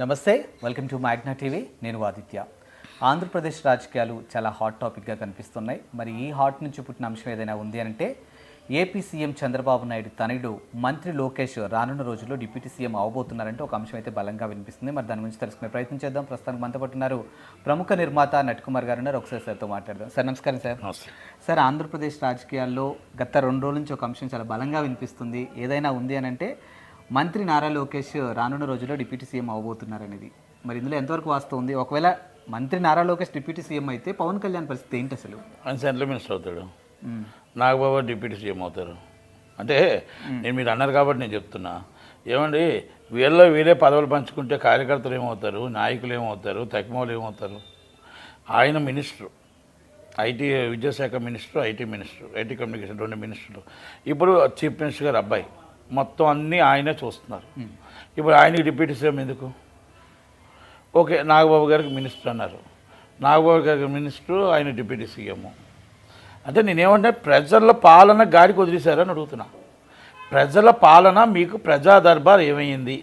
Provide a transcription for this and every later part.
నమస్తే, welcome to Magna TV. నేను ఆదిత్య. ఆంధ్రప్రదేశ్ రాజకీయాలు చాలా హాట్ టాపిక్గా కనిపిస్తున్నాయి. మరి ఈ హాట్ నుంచి పుట్టిన అంశం ఏదైనా ఉంది అంటే ఏపీ సీఎం చంద్రబాబు నాయుడు తనయుడు మంత్రి లోకేష్ రానున్న రోజుల్లో డిప్యూటీ సీఎం అవబోతున్నారంటే ఒక అంశం అయితే బలంగా వినిపిస్తుంది. మరి దాని గురించి తెలుసుకునే ప్రయత్నం చేద్దాం. ప్రస్తుతానికి మనతో పాటు ఉన్నారు ప్రముఖ నిర్మాత నట్కుమార్ గారు ఉన్నారు. ఒకసారి సార్తో మాట్లాడదాం. సార్ నమస్కారం. సార్, ఆంధ్రప్రదేశ్ రాజకీయాల్లో గత 2 రోజుల నుంచి ఒక అంశం చాలా బలంగా వినిపిస్తుంది. ఏదైనా ఉంది అని అంటే మంత్రి నారా లోకేష్ రానున్న రోజుల్లో డిప్యూటీ సీఎం అవబోతున్నారనేది. మరి ఇందులో ఎంతవరకు వాస్తవం ఉంది? ఒకవేళ మంత్రి నారా లోకేష్ డిప్యూటీ సీఎం అయితే పవన్ కళ్యాణ్ పరిస్థితి ఏంటి అసలు? ఆయన సెంట్రల్ మినిస్టర్ అవుతాడు, నాగబాబు డిప్యూటీ సీఎం అవుతారు. అంటే నేను మీరు అన్నారు కాబట్టి నేను చెప్తున్నా. ఏమండి, వీరే పదవులు పంచుకుంటే కార్యకర్తలు ఏమవుతారు, నాయకులు ఏమవుతారు, తక్కువలు ఏమవుతారు? ఆయన మినిస్టరు, ఐటీ విద్యాశాఖ మినిస్టర్, ఐటీ కమ్యూనికేషన్ 2 మినిస్టర్లు. ఇప్పుడు చీఫ్ మినిస్టర్ గారు అబ్బాయి, మొత్తం అన్నీ ఆయనే చూస్తున్నారు. ఇప్పుడు ఆయనకి డిప్యూటీ సీఎం ఎందుకు? ఓకే, నాగబాబు గారికి మినిస్టర్ అన్నారు, నాగబాబు గారికి మినిస్టరు, ఆయన డిప్యూటీ సీఎం. అంటే నేనేమంటే ప్రజల పాలన గాడికి వదిలేశారని అడుగుతున్నా. ప్రజల పాలన మీకు ప్రజా దర్బార్ ఏమయ్యింది?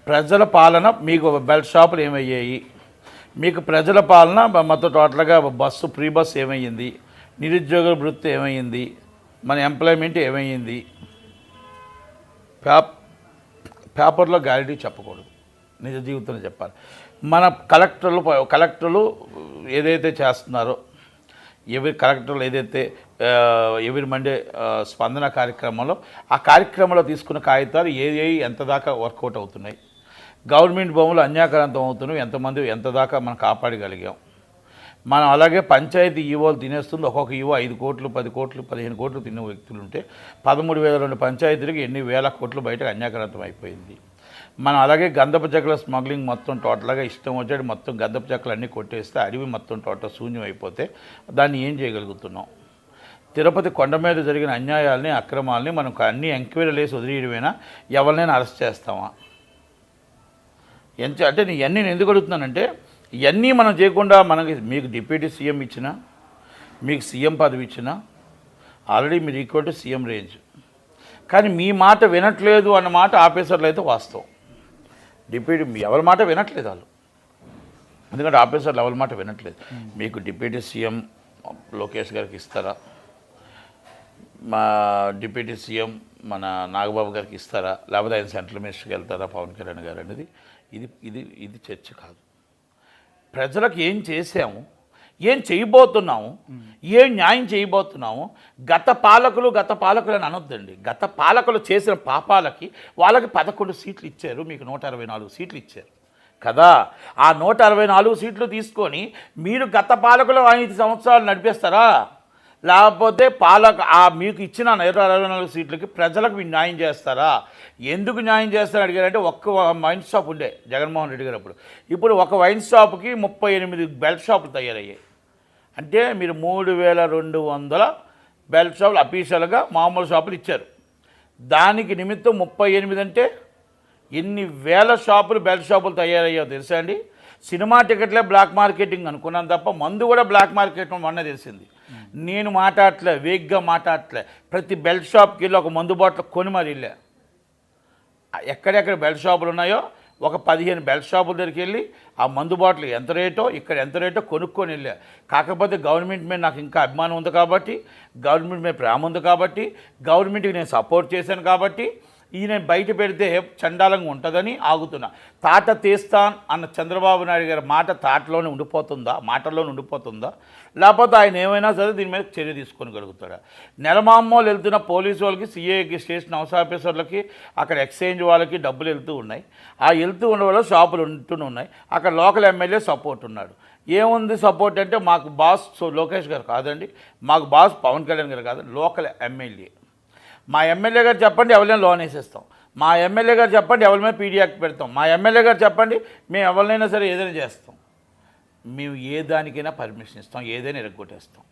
ప్రజల పాలన మీకు బెల్ట్ షాపులు ఏమయ్యాయి? మీకు ప్రజల పాలన మొత్తం టోటల్గా ఫ్రీ బస్సు ఏమయ్యింది? నిరుద్యోగ వృత్తి ఏమయ్యింది? మన ఎంప్లాయ్మెంట్ ఏమయ్యింది? పేపర్లో గ్యారెంటీ చెప్పకూడదు, నిజ జీవితంలో చెప్పాలి. మన కలెక్టర్లు ఏదైతే చేస్తున్నారో, కలెక్టర్లు ఏదైతే ఎవరి మండే స్పందన కార్యక్రమంలో, ఆ కార్యక్రమంలో తీసుకున్న కాగితాలు ఎంత దాకా వర్కౌట్ అవుతున్నాయి, గవర్నమెంట్ భూములు అన్యాక్రాంతం అవుతున్నాయి, ఎంత దాకా మనం కాపాడగలిగాం. మనం అలాగే పంచాయతీ ఈవోలు తినేస్తుంది. ఒక్కొక్క ఈవో 5 కోట్లు, 10 కోట్లు, 15 కోట్లు తిన్న వ్యక్తులు ఉంటే 13,002 పంచాయతీలకు ఎన్ని వేల కోట్లు బయటకు అన్యాక్రాంతం అయిపోయింది. మనం అలాగే గంధపు చెక్కల స్మగ్లింగ్ మొత్తం టోటల్గా ఇష్టం వచ్చాడు, మొత్తం గంధపు చెక్కలు అన్నీ కొట్టేస్తే అడవి మొత్తం టోటల్ శూన్యం అయిపోతే దాన్ని ఏం చేయగలుగుతున్నాం? తిరుపతి కొండ మీద జరిగిన అన్యాయాల్ని, అక్రమాలని మనం అన్ని ఎంక్వైరీలు వేసి వదిలేయడమేనా? ఎవరినైనా అరెస్ట్ చేస్తామా? అంటే ఇవన్నీ నేను ఎందుకు అడుగుతున్నానంటే, ఇవన్నీ మనం చేయకుండా మీకు డిప్యూటీ సీఎం ఇచ్చినా, మీకు సీఎం పదవి ఇచ్చినా ఆల్రెడీ మీరు ఈక్వల్ టు సీఎం రేంజ్. కానీ మీ మాట వినట్లేదు అన్న మాట ఆఫీసర్లు అయితే వాస్తవం. ఎవరి మాట వినట్లేదు వాళ్ళు, ఎందుకంటే ఆఫీసర్లు ఎవరి మాట వినట్లేదు. మీకు డిప్యూటీ సీఎం లోకేష్ గారికి ఇస్తారా? మా డిప్యూటీ సీఎం మన నాగబాబు గారికి ఇస్తారా? లేకపోతే ఆయన సెంట్రల్ మినిస్టర్కి వెళ్తారా పవన్ కళ్యాణ్ గారు అనేది ఇది చర్చ కాదు. ప్రజలకు ఏం చేసాము, ఏం చేయబోతున్నాము, ఏం న్యాయం చేయబోతున్నాము. గత పాలకులు అని అనొద్దండి. గత పాలకులు చేసిన పాపాలకి వాళ్ళకి 11 సీట్లు ఇచ్చారు, మీకు 164 సీట్లు ఇచ్చారు కదా. ఆ 164 సీట్లు తీసుకొని మీరు గత పాలకులు 5 సంవత్సరాలు నడిపేస్తారా? లేకపోతే మీకు ఇచ్చిన 164 సీట్లకి ప్రజలకు మీరు న్యాయం చేస్తారా? ఎందుకు న్యాయం చేస్తారని అడిగారంటే, ఒక్క వైన్ షాప్ ఉండే జగన్మోహన్ రెడ్డి గారు అప్పుడు. ఇప్పుడు ఒక వైన్ షాప్కి 38 బెల్ట్ షాపులు తయారయ్యాయి. అంటే మీరు 3,200 బెల్ట్ షాపులు అఫీషియల్గా మామూలు షాపులు ఇచ్చారు. దానికి నిమిత్తం 38 అంటే ఎన్ని వేల షాపులు బెల్ట్ షాపులు తయారయ్యాయో తెలుసా అండి? సినిమా టికెట్లే బ్లాక్ మార్కెటింగ్ అనుకున్నాను తప్ప మందు కూడా బ్లాక్ మార్కెట్ మొన్న తెలిసింది. నేను మాట్లాడలే, వేగ్గా మాట్లాడలే. ప్రతి బెల్ట్ షాప్కి వెళ్ళి ఒక మందు బాటిల్ కొని మరి వెళ్ళా. ఎక్కడెక్కడ బెల్ట్ షాపులు ఉన్నాయో ఒక 15 బెల్ట్ షాపుల దగ్గరికి వెళ్ళి ఆ మందు బాటిల్ ఎంత రేటో, ఇక్కడ ఎంత రేటో కొనుక్కొని వెళ్ళా. కాకపోతే గవర్నమెంట్ మీద నాకు ఇంకా అభిమానం ఉంది కాబట్టి, గవర్నమెంట్ మీద ప్రేమ ఉంది కాబట్టి, గవర్నమెంట్కి నేను సపోర్ట్ చేశాను కాబట్టి ఈయన బయట పెడితే చండాలంగా ఉంటుందని ఆగుతున్నా. తాట తీస్తాన్ అన్న చంద్రబాబు నాయుడు గారి మాట మాటల్లోనే ఉండిపోతుందా? లేకపోతే ఆయన ఏమైనా సరే దీని మీద చర్య తీసుకోగలుగుతాడా? నెలమామూలు వెళ్తున్న పోలీసు వాళ్ళకి, సిఐకి, స్టేషన్ హౌస్ ఆఫీసర్లకి, అక్కడ ఎక్స్చేంజ్ వాళ్ళకి డబ్బులు వెళ్తూ ఉన్నాయి. ఆ వెళ్తూ ఉన్న వల్ల షాపులు ఉంటూనే ఉన్నాయి. అక్కడ లోకల్ ఎమ్మెల్యే సపోర్ట్ ఉన్నాడు. ఏముంది సపోర్ట్ అంటే, మాకు బాస్ లోకేష్ గారు కాదండి, మాకు బాస్ పవన్ కళ్యాణ్ గారు కాదు, లోకల్ ఎమ్మెల్యే. మా ఎమ్మెల్యే గారు చెప్పండి, ఎవరైనా లోన్ వేసేస్తాం. మా ఎమ్మెల్యే గారు చెప్పండి, ఎవరి పీడీ యాక్ట్ పెడతాం. మా ఎమ్మెల్యే గారు చెప్పండి, మేము ఎవరినైనా సరే ఏదైనా చేస్తాం. మేము ఏ దానికైనా పర్మిషన్ ఇస్తాం, ఏదైనా ఎరగొట్టేస్తాం.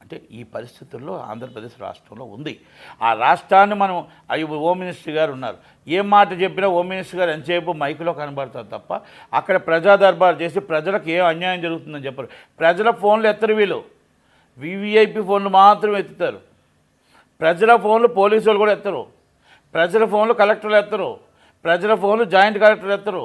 అంటే ఈ పరిస్థితుల్లో ఆంధ్రప్రదేశ్ రాష్ట్రంలో ఉంది. ఆ రాష్ట్రాన్ని మనం హోమ్ మినిస్టర్ గారు ఉన్నారు, ఏం మాట చెప్పినా హోమ్ మినిస్టర్ గారు ఎంతసేపు మైకులో కనబడతారు తప్ప అక్కడ ప్రజా దర్బార్ చేసి ప్రజలకు ఏ అన్యాయం జరుగుతుందని చెప్పరు. ప్రజల ఫోన్లు ఎత్తరు, వీళ్ళు వివిఐపి ఫోన్లు మాత్రం ఎత్తుతారు. ప్రజల ఫోన్లు పోలీసు వాళ్ళు కూడా ఎత్తరు, ప్రజల ఫోన్లు కలెక్టర్లు ఎత్తరు, ప్రజల ఫోన్లు జాయింట్ కలెక్టర్ ఎత్తరు.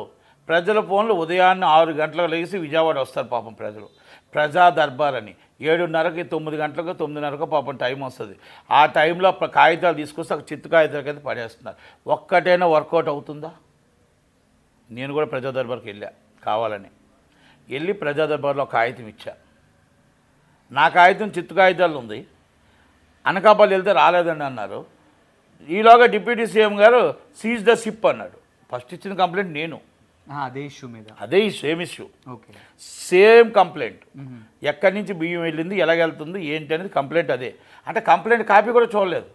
ప్రజల ఫోన్లు ఉదయాన్నే 6 గంటలకు లేచి విజయవాడ వస్తారు పాపం ప్రజలు. ప్రజా దర్బార్ అని 7:30కి 9 గంటలకు 9:30కు పాపం టైం వస్తుంది. ఆ టైంలో కాగితాలు తీసుకొస్తే ఒక చిత్తు కాగితాల కింద పడేస్తున్నారు. ఒక్కటైనా వర్కౌట్ అవుతుందా? నేను కూడా ప్రజా దర్బార్కి వెళ్ళా కావాలని. వెళ్ళి ప్రజా దర్బార్లో ఒక కాగితం ఇచ్చా. నా కాగితం చిత్తు కాగితాలు ఉంది. అనకాపల్లి వెళ్తే రాలేదండి అన్నారు. ఈలోగా డిప్యూటీ సీఎం గారు సీజ్ ద షిప్ అన్నాడు. ఫస్ట్ ఇచ్చిన కంప్లైంట్ నేను. అదే ఇష్యూ మీద, అదే ఈ same issue, okay, same complaint. ఎక్కడి నుంచి బియ్యం వెళ్ళింది, ఎలాగ వెళ్తుంది, ఏంటి అనేది కంప్లైంట్ అదే. అంటే కంప్లైంట్ కాపీ కూడా చూడలేదు,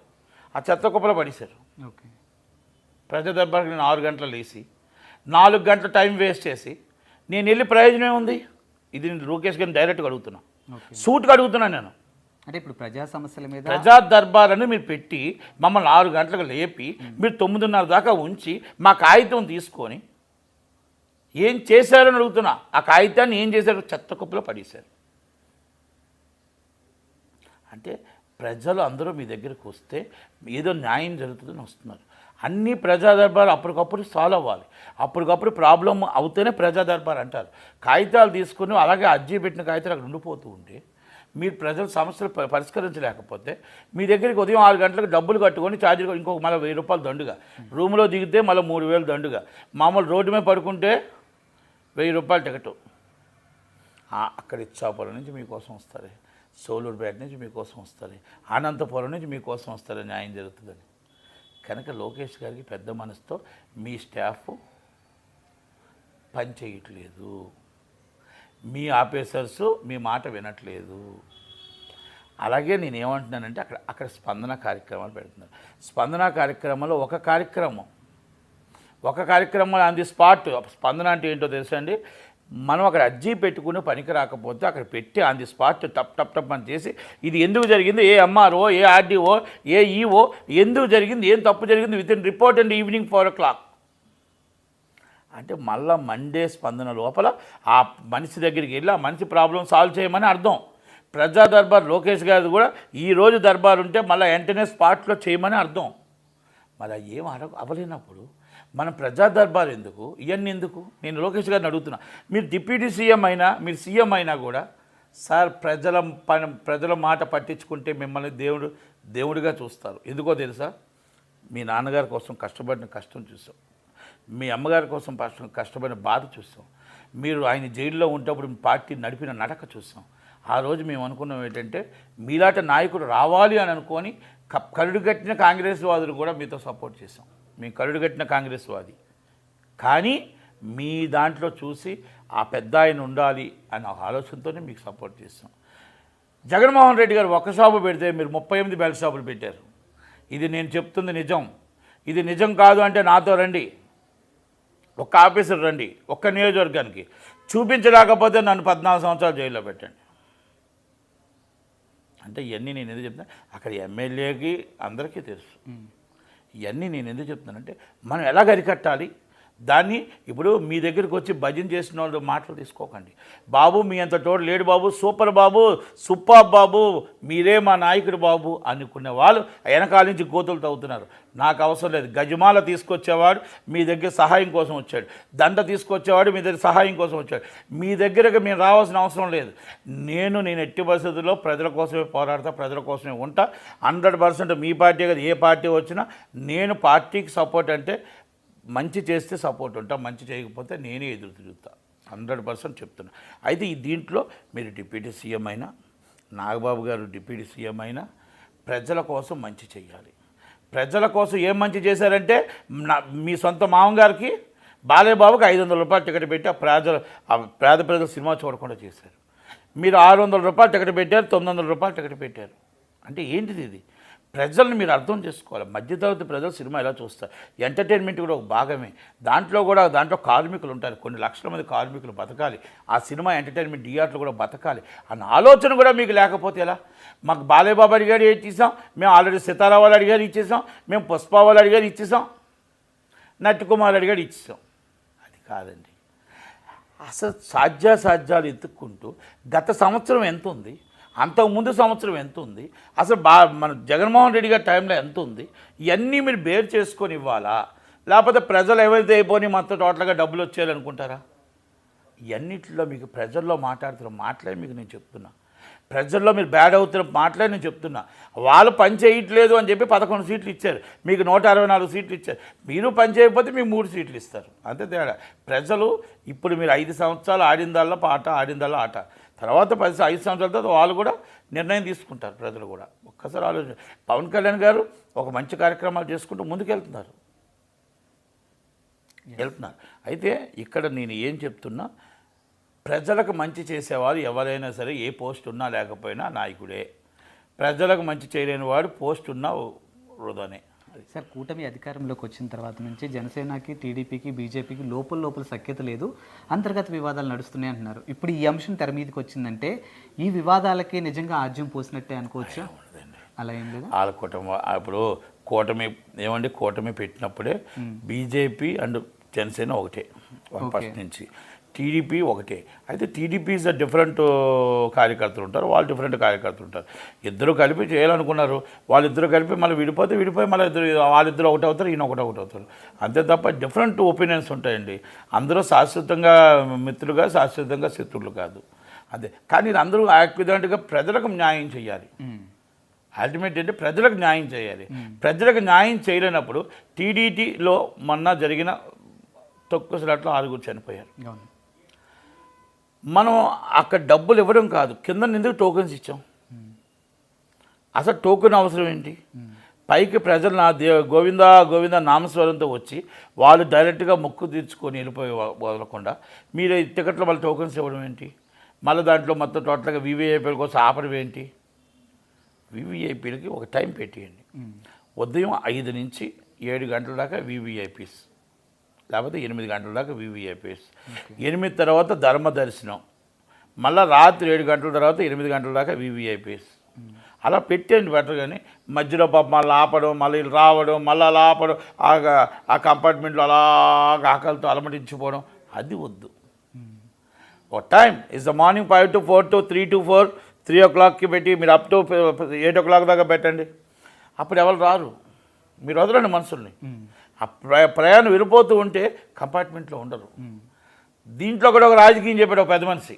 ఆ చెత్త కుప్పలో పడేశారు. ఓకే. ప్రజా దర్బార్కి నేను 6 గంటలు లేచి 4 గంటల టైం వేస్ట్ చేసి నేను వెళ్ళి ప్రయోజనం ఏముంది? ఇది నేను లోకేష్ గారిని డైరెక్ట్గా అడుగుతున్నా, సూట్గా అడుగుతున్నాను నేను. అంటే ఇప్పుడు ప్రజా సమస్యల మీద ప్రజా దర్బార్ అని మీరు పెట్టి మమ్మల్ని 6 గంటలకు లేపి మీరు 9:30 దాకా ఉంచి మా కాగితం తీసుకొని ఏం చేశారని అడుగుతున్నా. ఆ కాగితాన్ని ఏం చేశారు? చెత్త కుప్పలో పడేశారు. అంటే ప్రజలు అందరూ మీ దగ్గరికి వస్తే ఏదో న్యాయం జరుగుతుందని వస్తున్నారు. అన్నీ ప్రజా దర్బార్ అప్పటికప్పుడు సాల్వ్ అవ్వాలి. అప్పటికప్పుడు ప్రాబ్లం అవుతేనే ప్రజా దర్బార్ అంటారు. కాగితాలు తీసుకుని అలాగే అర్జీ పెట్టిన కాగితాలు అక్కడ ఉండిపోతూ ఉంటే మీరు ప్రజల సమస్యలు పరిష్కరించలేకపోతే మీ దగ్గరికి ఉదయం 6 గంటలకు డబ్బులు కట్టుకొని ఛార్జీలు ఇంకొక మళ్ళీ 1000 రూపాయలు దండుగా, రూమ్లో దిగితే మళ్ళీ 3000 దండుగా, మామూలు రోడ్డు మీద పడుకుంటే 1000 రూపాయలు టికెట్. అక్కడ ఇచ్చాపురం నుంచి మీకోసం వస్తారు, సోలూరుపేట నుంచి మీకోసం వస్తారు, అనంతపురం నుంచి మీకోసం వస్తారు, న్యాయం జరుగుతుందని. కనుక లోకేష్ గారికి పెద్ద మనసుతో మీ స్టాఫ్ పని చేయట్లేదు, మీ ఆఫీసర్స్ మీ మాట వినట్లేదు. అలాగే నేను ఏమంటున్నానంటే అక్కడ స్పందన కార్యక్రమాలు పెడుతున్నారు. స్పందన కార్యక్రమంలో ఒక కార్యక్రమం ఆన్ ది స్పాట్. స్పందన అంటే ఏంటో తెలుసా అండి? మనం అక్కడ అర్జీ పెట్టుకుని పనికి రాకపోతే అక్కడ పెట్టి ఆన్ ది స్పాట్ టప్ అని చేసి ఇది ఎందుకు జరిగింది, ఏ ఎంఆర్ఓ, ఏ ఆర్డీఓ, ఏ ఈఓ ఎందుకు జరిగింది, ఏం తప్పు జరిగింది, with in report and evening 4 o'clock. అంటే మళ్ళీ మండే స్పందన లోపల ఆ మనిషి దగ్గరికి వెళ్ళి ఆ మనిషి ప్రాబ్లం సాల్వ్ చేయమని అర్థం. ప్రజా దర్బార్ లోకేష్ గారిది కూడా ఈరోజు దర్బార్ ఉంటే మళ్ళీ వెంటనే స్పాట్లో చేయమని అర్థం. మళ్ళీ ఏం అవ్వలేనప్పుడు మనం ప్రజా దర్బార్ ఎందుకు, ఇవన్నీ ఎందుకు? నేను లోకేష్ గారిని అడుగుతున్నా. మీరు డిప్యూటీ సీఎం అయినా, మీరు సీఎం అయినా కూడా సార్ ప్రజల మాట పట్టించుకుంటే మిమ్మల్ని దేవుడిగా చూస్తారు. ఎందుకో తెలుసా? మీ నాన్నగారి కోసం కష్టపడిన కష్టం చూసాం, మీ అమ్మగారి కోసం కష్టపడిన బాధ చూసాం, మీరు ఆయన జైల్లో ఉంటప్పుడు మీ పార్టీ నడిపిన నడక చూసాం. ఆ రోజు మేము అనుకున్నాం ఏంటంటే మీలాంటి నాయకుడు రావాలి అని అనుకొని కరుడుగట్టిన కాంగ్రెస్ వాదులు కూడా మీతో సపోర్ట్ చేసాం. మీ కరుడుగట్టిన కాంగ్రెస్ వాది కానీ మీ దాంట్లో చూసి ఆ పెద్ద ఆయన ఉండాలి అనే ఆలోచనతోనే మీకు సపోర్ట్ చేస్తాం. జగన్మోహన్ రెడ్డి గారు ఒక షాపు పెడితే మీరు 38 బెల్ట్ షాపులు పెట్టారు. ఇది నేను చెప్తుంది నిజం. ఇది నిజం కాదు అంటే నాతో రండి, ఒక్క ఆఫీసర్ రండి, ఒక్క నియోజకవర్గానికి. చూపించలేకపోతే నన్ను 14 సంవత్సరాలు జైల్లో పెట్టండి. అంటే ఇవన్నీ నేను ఎందుకు చెప్తున్నా, అక్కడ ఎమ్మెల్యేకి అందరికీ తెలుసు. ఇవన్నీ నేను ఎందుకు చెప్తున్నానంటే మనం ఎలా అరికట్టాలి దాన్ని. ఇప్పుడు మీ దగ్గరికి వచ్చి భజన చేసిన వాళ్ళు మాటలు తీసుకోకండి. బాబు మీ అంత తోడు లేడు బాబు, సూపర్ బాబు, సూపర్ బాబు, మీరే మా నాయకుడు బాబు అనుకునే వాళ్ళు వెనకాల నుంచి గోతులు తవ్వుతున్నారు. నాకు అవసరం లేదు. గజమాల తీసుకొచ్చేవాడు మీ దగ్గర సహాయం కోసం వచ్చాడు, దండ తీసుకొచ్చేవాడు మీ దగ్గర సహాయం కోసం వచ్చాడు. మీ దగ్గరకు మేము రావాల్సిన అవసరం లేదు. నేను ఎట్టి పరిస్థితుల్లో ప్రజల కోసమే పోరాడతా, ప్రజల కోసమే ఉంటా. 100% మీ పార్టీ కదా, ఏ పార్టీ వచ్చినా నేను పార్టీకి సపోర్ట్ అంటే మంచి చేస్తే సపోర్ట్ ఉంటా, మంచి చేయకపోతే నేనే ఎదురు తిరుగుతా. 100% చెప్తున్నా. అయితే దీంట్లో మీరు డిప్యూటీ సీఎం అయినా, నాగబాబు గారు డిప్యూటీ సీఎం అయినా ప్రజల కోసం మంచి చేయాలి. ప్రజల కోసం ఏం మంచి చేశారంటే మీ సొంత మామగారికి బాలయ్య బాబుకి 500 రూపాయలు టికెట్ పెట్టి ఆ పేద ప్రజలు సినిమా చూడకుండా చేశారు. మీరు 600 రూపాయలు టికెట్ పెట్టారు, 900 రూపాయలు టికెట్ పెట్టారు. అంటే ఏంటిది ఇది? ప్రజల్ని మీరు అర్థం చేసుకోవాలి. మధ్యతరగతి ప్రజలు సినిమా ఎలా చూస్తారు? ఎంటర్టైన్మెంట్ కూడా ఒక భాగమే. దాంట్లో కార్మికులు ఉంటారు, కొన్ని లక్షల మంది కార్మికులు బతకాలి. ఆ సినిమా ఎంటర్టైన్మెంట్ థియేటర్లు కూడా బతకాలి అన్న ఆలోచన కూడా మీకు లేకపోతే ఎలా? మాకు బాలయ్య బాబు అడిగారు ఇచ్చేసాం, మేము ఆల్రెడీ సితారా వాళ్ళు అడిగారు ఇచ్చేసాం, మేము పుష్ప వాళ్ళు అడిగారు ఇచ్చేసాం, నట్టికుమార్ అడిగారు ఇచ్చేసాం. అది కాదండి. అసలు సాధ్యాసాధ్యాలు ఎత్తుక్కుంటూ గత సంవత్సరం ఎంత ఉంది, అంతకుముందు సంవత్సరం ఎంత ఉంది, అసలు మన జగన్మోహన్ రెడ్డి గారి టైంలో ఎంత ఉంది, ఇవన్నీ మీరు బేర్ చేసుకొని ఇవ్వాలా? లేకపోతే ప్రజలు ఏవైతే అయిపోయి మొత్తం టోటల్గా డబ్బులు వచ్చేయాలనుకుంటారా? ఇవన్నిటిలో మీకు ప్రజల్లో మాట్లాడుతున్న మాటలే మీకు నేను చెప్తున్నా. ప్రజల్లో మీరు బ్యాడ్ అవుతున్న మాటలే నేను చెప్తున్నా. వాళ్ళు పని చేయట్లేదు అని చెప్పి 11 సీట్లు ఇచ్చారు, మీకు 164 సీట్లు ఇచ్చారు. మీరు పని చేయకపోతే మీకు 3 సీట్లు ఇస్తారు, అంతే తేడా. ప్రజలు ఇప్పుడు మీరు 5 సంవత్సరాలు ఆడిందల్లా ఆట, తర్వాత 5 సంవత్సరాల తర్వాత వాళ్ళు కూడా నిర్ణయం తీసుకుంటారు. ప్రజలు కూడా ఒక్కసారి ఆలోచన. పవన్ కళ్యాణ్ గారు ఒక మంచి కార్యక్రమాలు చేసుకుంటూ ముందుకెళ్తున్నారు. అయితే ఇక్కడ నేను ఏం చెప్తున్నా, ప్రజలకు మంచి చేసేవారు ఎవరైనా సరే ఏ పోస్ట్ ఉన్నా లేకపోయినా నాయకుడే. ప్రజలకు మంచి చేయలేని వాడు పోస్ట్ ఉన్నా వృధానే. సార్, కూటమి అధికారంలోకి వచ్చిన తర్వాత నుంచి జనసేనకి, టీడీపీకి, బీజేపీకి లోపల సఖ్యత లేదు, అంతర్గత వివాదాలు నడుస్తున్నాయి అంటున్నారు. ఇప్పుడు ఈ అంశం తెర మీదకి వచ్చిందంటే ఈ వివాదాలకి నిజంగా ఆజ్యం పోసినట్టే అనుకోవచ్చా? అలా ఏం లేదు. వాళ్ళ కూటమి ఇప్పుడు కూటమి పెట్టినప్పుడే బీజేపీ అండ్ జనసేన ఒకటే ఫస్ట్ నుంచి, టీడీపీ ఒకటే. అయితే టీడీపీ ఈజ్ డిఫరెంట్ కార్యకర్తలు ఉంటారు, వాళ్ళు డిఫరెంట్ కార్యకర్తలు ఉంటారు. ఇద్దరు కలిపి చేయాలనుకున్నారు, వాళ్ళిద్దరు కలిపి మళ్ళీ విడిపోయి మళ్ళీ వాళ్ళిద్దరు ఒకటి అవుతారు, ఈయన ఒకటి అవుతారు, అంతే తప్ప డిఫరెంట్ ఒపీనియన్స్ ఉంటాయండి. అందరూ శాశ్వతంగా మిత్రులుగా, శాశ్వతంగా శత్రువులు కాదు, అదే. కానీ అందరూ యాక్విడెంట్గా ప్రజలకు న్యాయం చేయాలి. అల్టిమేట్ అంటే ప్రజలకు న్యాయం చేయాలి. ప్రజలకు న్యాయం చేయలేనప్పుడు టీడీటీలో మొన్న జరిగిన తొక్కుసలాట్లో 6 చనిపోయారు. మనం అక్కడ డబ్బులు ఇవ్వడం కాదు, కింద ఎందుకు టోకెన్స్ ఇచ్చాం? అసలు టోకెన్ అవసరం ఏంటి? పైకి ప్రజలు గోవిందా నామస్వరంతో వచ్చి వాళ్ళు డైరెక్ట్గా మొక్కు తీర్చుకొని వెళ్ళిపోయి వదలకుండా మీరు టికెట్లో మళ్ళీ టోకెన్స్ ఇవ్వడం ఏంటి? మళ్ళీ దాంట్లో మొత్తం టోటల్గా వీవీఐపీల కోసం ఆపడం ఏంటి? వీవీఐపీలకి ఒక టైం పెట్టేయండి. ఉదయం 5 నుంచి 7 గంటల దాకా వీవీఐపీస్, లేకపోతే 8 గంటల దాకా వీవీఐపీస్, 8 తర్వాత ధర్మ దర్శనం, మళ్ళీ రాత్రి 7 గంటల తర్వాత 8 గంటల దాకా వీవీఐపీస్. అలా పెట్టేయండి బెటర్. కానీ మధ్యలో పాప మళ్ళీ ఆపడం, మళ్ళీ రావడం, మళ్ళీ అలా ఆపడం, ఆ కంపార్ట్మెంట్లో అలాగా ఆకలితో అలమటించిపోవడం, అది వద్దు. ఒక time is the morning 5 to 4 to 3 to 4, 3 o'clockకి పెట్టి మీరు అప్ టు 8 o'clock దాకా పెట్టండి. అప్పుడు ఎవరు రారు, మీరు వదలండి మనుషుల్ని. ఆ ప్రయాణం వెళ్ళిపోతూ ఉంటే కంపార్ట్మెంట్లో ఉండరు. దీంట్లో కూడా ఒక రాజకీయం చెప్పాడు ఒక పెద్ద మనిషి.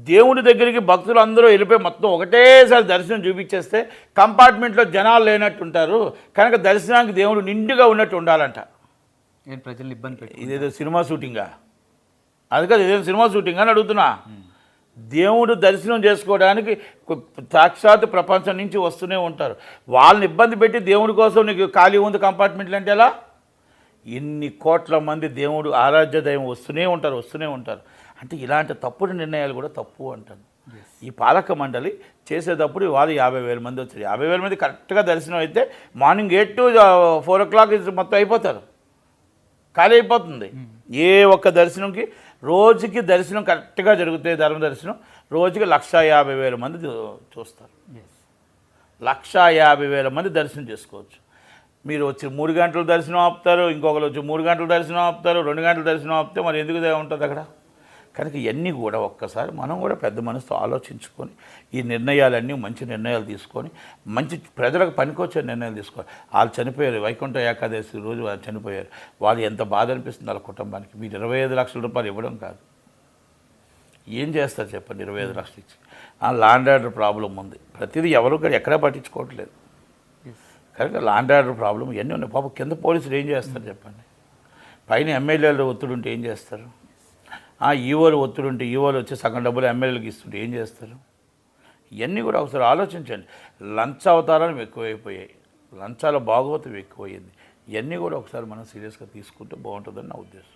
దేవుడి దగ్గరికి భక్తులు అందరూ వెళ్ళిపోయి మొత్తం ఒకటేసారి దర్శనం చూపించేస్తే కంపార్ట్మెంట్లో జనాలు లేనట్టు ఉంటారు, కనుక దర్శనానికి దేవుడు నిండుగా ఉన్నట్టు ఉండాలంట. ప్రజలు ఇబ్బంది పెట్టి ఇదేదో సినిమా షూటింగా? అది కాదు, ఇదేదో సినిమా షూటింగ్ అని అడుగుతున్నా. దేవుడు దర్శనం చేసుకోవడానికి సాక్షాత్ ప్రపంచం నుంచి వస్తూనే ఉంటారు. వాళ్ళని ఇబ్బంది పెట్టి దేవుడి కోసం నీకు ఖాళీ ఉంది కంపార్ట్మెంట్లు అంటే ఎలా? ఎన్ని కోట్ల మంది దేవుడు ఆరాధ్య దైవం వస్తూనే ఉంటారు. అంటే ఇలాంటి తప్పుడు నిర్ణయాలు కూడా తప్పు అంటాను. ఈ పాలక మండలి చేసేటప్పుడు వాళ్ళు 50,000 మంది వచ్చారు. 50,000 మంది కరెక్ట్గా దర్శనం అయితే మార్నింగ్ 8 to 4 o'clock మొత్తం అయిపోతారు, ఖాళీ అయిపోతుంది. ఏ ఒక్క దర్శనంకి రోజుకి దర్శనం కరెక్ట్గా జరుగుతాయి. ధర్మ దర్శనం రోజుకి 150,000 మంది చూస్తారు. 150,000 మంది దర్శనం చేసుకోవచ్చు. మీరు వచ్చి 3 గంటల దర్శనం ఆపుతారు, ఇంకొకరు వచ్చి 3 గంటల దర్శనం ఆపుతారు, 2 గంటల దర్శనం ఆపితే మరి ఎందుకు ఉంటుంది అక్కడ? కనుక ఇవన్నీ కూడా ఒక్కసారి మనం కూడా పెద్ద మనసుతో ఆలోచించుకొని ఈ నిర్ణయాలన్నీ మంచి నిర్ణయాలు తీసుకొని మంచి ప్రజలకు పనికొచ్చే నిర్ణయాలు తీసుకోవాలి. వాళ్ళు చనిపోయారు, వైకుంఠ ఏకాదశి రోజు వాళ్ళు చనిపోయారు. వాళ్ళు ఎంత బాధ అనిపిస్తుంది వాళ్ళ కుటుంబానికి. మీరు 25 లక్షల రూపాయలు ఇవ్వడం కాదు, ఏం చేస్తారు చెప్పండి? 25 లక్షలు ఇచ్చి ల్యాండ్ ఆర్డర్ ప్రాబ్లం ఉంది, ప్రతిదీ ఎవరు కూడా ఎక్కడా పట్టించుకోవట్లేదు. కనుక ల్యాండ్ ఆర్డర్ ప్రాబ్లం ఇవన్నీ ఉన్నాయి. పాపం కింద పోలీసులు ఏం చేస్తారు చెప్పండి? పైన ఎమ్మెల్యేలు ఒత్తిడి ఉంటే ఏం చేస్తారు? ఈవోలు ఒత్తిడి ఉంటే ఈవోలు వచ్చి సగం డబ్బులు ఎమ్మెల్యేలకు ఇస్తుంటే ఏం చేస్తారు? ఇవన్నీ కూడా ఒకసారి ఆలోచించండి. లంచ అవతారాలు ఎక్కువైపోయాయి, లంచాల భాగవతం ఎక్కువైంది. ఇవన్నీ కూడా ఒకసారి మనం సీరియస్గా తీసుకుంటే బాగుంటుందని నా ఉద్దేశం.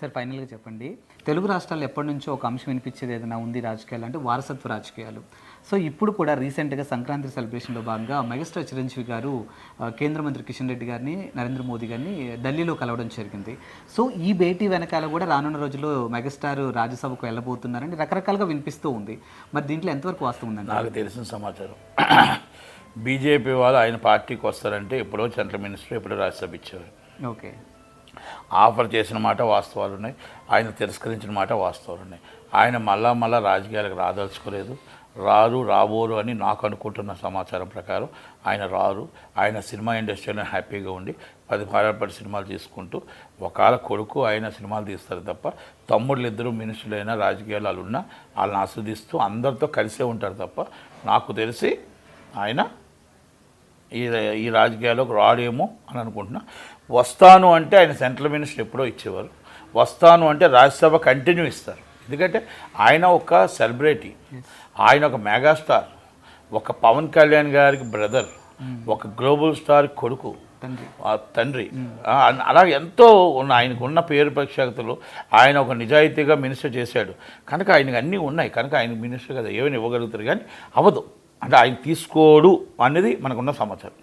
సార్, ఫైనల్గా చెప్పండి, తెలుగు రాష్ట్రాల్లో ఎప్పటి నుంచో ఒక అంశం వినిపించేది ఏదైనా ఉంది రాజకీయాలు అంటే వారసత్వ రాజకీయాలు. సో ఇప్పుడు కూడా రీసెంట్గా సంక్రాంతి సెలబ్రేషన్లో భాగంగా మెగాస్టార్ చిరంజీవి గారు కేంద్ర మంత్రి కిషన్ రెడ్డి గారిని, నరేంద్ర మోదీ గారిని ఢిల్లీలో కలవడం జరిగింది. సో ఈ భేటీ వెనకాల కూడా రానున్న రోజుల్లో మెగాస్టార్ రాజ్యసభకు వెళ్ళబోతున్నారని రకరకాలుగా వినిపిస్తూ ఉంది. మరి దీంట్లో ఎంతవరకు వాస్తవం ఉందండి? నాకు తెలిసిన సమాచారం బీజేపీ వాళ్ళు ఆయన పార్టీకి వస్తారంటే ఎప్పుడో సెంట్రల్ మినిస్టర్ ఎప్పుడో రాజ్యసభ ఇచ్చేవారు. ఓకే, ఆఫర్ చేసిన మాట వాస్తవాలు ఉన్నాయి, ఆయన తిరస్కరించిన మాట వాస్తవాలు ఉన్నాయి. ఆయన మళ్ళా రాజకీయాలకు రాదలుచుకోలేదు. రాబోరు అని నాకు అనుకుంటున్న సమాచారం ప్రకారం ఆయన రారు. ఆయన సినిమా ఇండస్ట్రీలో హ్యాపీగా ఉండి 10 సినిమాలు తీసుకుంటూ ఒకవేళ కొడుకు ఆయన సినిమాలు తీస్తారు తప్ప తమ్ముళ్ళు ఇద్దరు మినిస్టర్లైనా రాజకీయాలు వాళ్ళు ఉన్నా వాళ్ళని ఆస్వాదిస్తూ అందరితో కలిసే ఉంటారు తప్ప నాకు తెలిసి ఆయన ఈ రాజకీయాల్లోకి రాడేమో అని అనుకుంటున్నా. వస్తాను అంటే ఆయన సెంట్రల్ మినిస్టర్ ఎప్పుడో ఇచ్చేవారు. వస్తాను అంటే రాజ్యసభ కంటిన్యూ ఇస్తారు. ఎందుకంటే ఆయన ఒక సెలబ్రిటీ, ఆయన ఒక మెగాస్టార్, ఒక పవన్ కళ్యాణ్ గారికి బ్రదర్, ఒక గ్లోబల్ స్టార్ కొడుకు, తండ్రి, అలా ఎంతో ఆయనకు ఉన్న పేరు ప్రఖ్యాతులు. ఆయన ఒక నిజాయితీగా మినిస్టర్ చేశాడు కనుక ఆయనకు అన్నీ ఉన్నాయి కనుక ఆయన మినిస్టర్ కదా ఏమైనా ఇవ్వగలుగుతారు కానీ అవ్వదు. అంటే ఆయన తీసుకోడు అనేది మనకున్న సమాచారం.